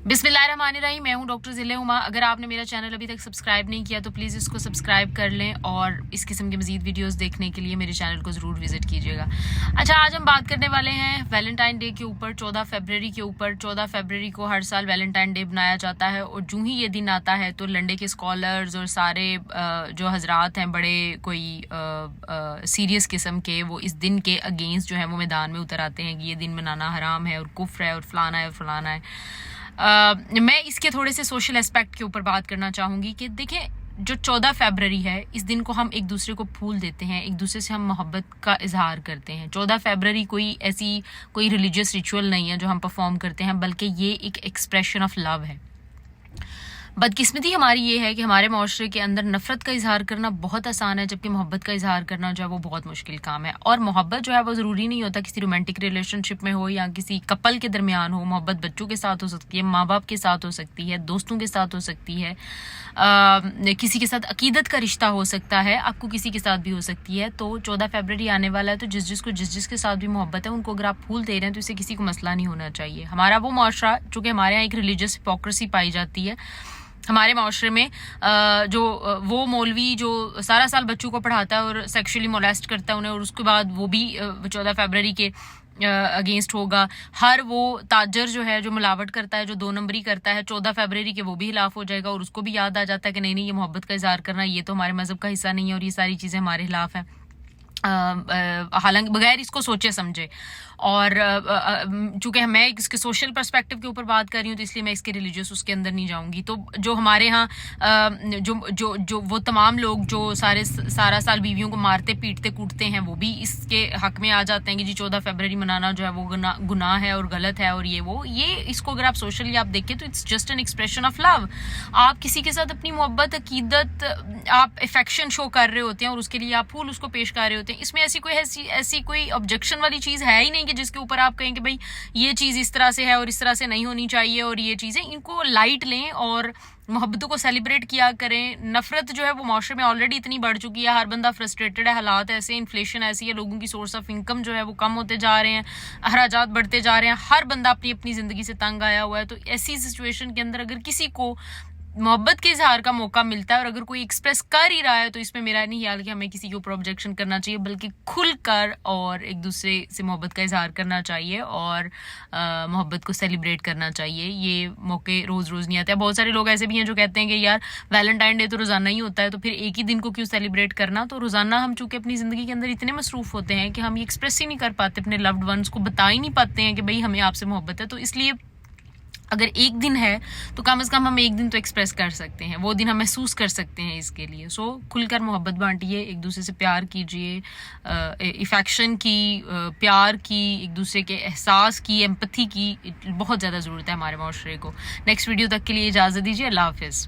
बिस्मिल्लाहिर्रहमानिर्रहीम। मैं हूं डॉक्टर ज़िले उमा। अगर आपने मेरा चैनल अभी तक सब्सक्राइब नहीं किया तो प्लीज़ इसको सब्सक्राइब कर लें और इस किस्म के मज़ीद वीडियोस देखने के लिए मेरे चैनल को ज़रूर विज़िट कीजिएगा। अच्छा, आज हम बात करने वाले हैं वैलेंटाइन डे के ऊपर, 14 फरवरी के ऊपर। 14 फरवरी को हर साल वैलेंटाइन डे बनाया जाता है और जूँ ही ये दिन आता है तो लंडे के स्कॉलर्स और सारे जो हजरात हैं बड़े कोई सीरियस किस्म के, वो इस दिन के अगेंस्ट जो है वो मैदान में उतर आते हैं कि ये दिन मनाना हराम है और कुफ्र है और फलाना है और फलाना है। मैं इसके थोड़े से सोशल एस्पेक्ट के ऊपर बात करना चाहूँगी कि देखिए, जो 14 फरवरी है, इस दिन को हम एक दूसरे को फूल देते हैं, एक दूसरे से हम मोहब्बत का इजहार करते हैं। 14 फरवरी कोई रिलीजियस रिचुअल नहीं है जो हम परफॉर्म करते हैं, बल्कि ये एक एक्सप्रेशन ऑफ लव है। बदकिस्मती हमारी ये है कि हमारे माशरे के अंदर नफ़रत का इजहार करना बहुत आसान है, जबकि मोहब्बत का इजहार करना जो है वो बहुत मुश्किल काम है। और मोहब्बत जो है वो ज़रूरी नहीं होता किसी रोमांटिक रिलेशनशिप में हो या किसी कपल के दरमियान हो। मोहब्बत बच्चों के साथ हो सकती है, माँ बाप के साथ हो सकती है, दोस्तों के साथ हो सकती है, किसी के साथ अकीदत का रिश्ता हो सकता है, आपको किसी के साथ भी हो सकती है। तो 14 फरवरी आने वाला है तो जिस जिसके साथ भी मोहब्बत है उनको अगर आप फूल दे रहे हैं तो इससे किसी को मसला नहीं होना चाहिए। हमारा वो माशरा, चूँकि हमारे यहाँ एक रिलीजियस हिपोक्रेसी पाई जाती है हमारे माशरे में, जो वो मौलवी जो सारा साल बच्चों को पढ़ाता है और सेक्सुअली मोलेस्ट करता है उन्हें, और उसके बाद वो भी 14 फरवरी के अगेंस्ट होगा। हर वो ताजर जो है, जो मिलावट करता है, जो 2 नंबरी करता है, 14 फरवरी के वो भी खिलाफ हो जाएगा और उसको भी याद आ जाता है कि नहीं, ये मोहब्बत का इजहार करना ये तो हमारे मज़हब का हिस्सा नहीं है और ये सारी चीज़ें हमारे खिलाफ हैं, हालांकि बगैर इसको सोचे समझे। और चूंकि मैं इसके सोशल पर्सपेक्टिव के ऊपर बात कर रही हूँ तो इसलिए मैं इसके रिलीजियस उसके अंदर नहीं जाऊंगी। तो जो हमारे यहाँ जो वो तमाम लोग जो सारा साल बीवियों को मारते पीटते कूटते हैं, वो भी इसके हक में आ जाते हैं कि जी 14 फरवरी मनाना जो है वो गुनाह है और गलत है। और ये इसको अगर आप सोशली आप देखें तो it's just an expression of love. आप किसी के साथ अपनी मोहब्बत, अकीदत, आप अफेक्शन शो कर रहे होते हैं और उसके लिए आप फूल उसको पेश कर रहे होते हैं। इसमें ऐसी कोई ऑब्जेक्शन वाली चीज़ है ही नहीं कि जिसके ऊपर आप कहें कि भाई ये चीज़ इस तरह से है और इस तरह से नहीं होनी चाहिए। और ये चीज़ें, इनको लाइट लें और मोहब्बतों को सेलिब्रेट किया करें। नफरत जो है वो माशरे में ऑलरेडी इतनी बढ़ चुकी है, हर बंदा फ्रस्ट्रेटेड है, हालात ऐसे, इन्फ्लेशन ऐसी है, लोगों की सोर्स ऑफ इनकम जो है वो कम होते जा रहे हैं, अखराजात बढ़ते जा रहे हैं, हर बंदा अपनी अपनी ज़िंदगी से तंग आया हुआ है। तो ऐसी सिचुएशन के अंदर अगर किसी को मोहब्बत के इजहार का मौका मिलता है और अगर कोई एक्सप्रेस कर ही रहा है तो इसमें मेरा नहीं ख्याल कि हमें किसी के ऊपर ऑब्जेक्शन करना चाहिए, बल्कि खुलकर और एक दूसरे से मोहब्बत का इजहार करना चाहिए और मोहब्बत को सेलिब्रेट करना चाहिए। ये मौके रोज़ रोज़ नहीं आते। बहुत सारे लोग ऐसे भी हैं जो कहते हैं कि यार वैलेंटाइन डे तो रोज़ाना ही होता है, तो फिर एक ही दिन को क्यों सेलिब्रेट करना। तो रोज़ाना हम चूँकि अपनी ज़िंदगी के अंदर इतने मसरूफ़ होते हैं कि हम ये एक्सप्रेस ही नहीं कर पाते, अपने लव्ड वंस को बता ही नहीं पाते हैं कि भाई हमें आपसे मोहब्बत है। तो इसलिए अगर एक दिन है तो कम से कम हम एक दिन तो एक्सप्रेस कर सकते हैं, वो दिन हम महसूस कर सकते हैं इसके लिए। सो खुलकर मोहब्बत बांटिए, एक दूसरे से प्यार कीजिए, इफेक्शन की, प्यार की, एक दूसरे के एहसास की, एम्पैथी की बहुत ज़्यादा ज़रूरत है हमारे माशरे को। नेक्स्ट वीडियो तक के लिए इजाज़त दीजिए। अल्लाह हाफिज़।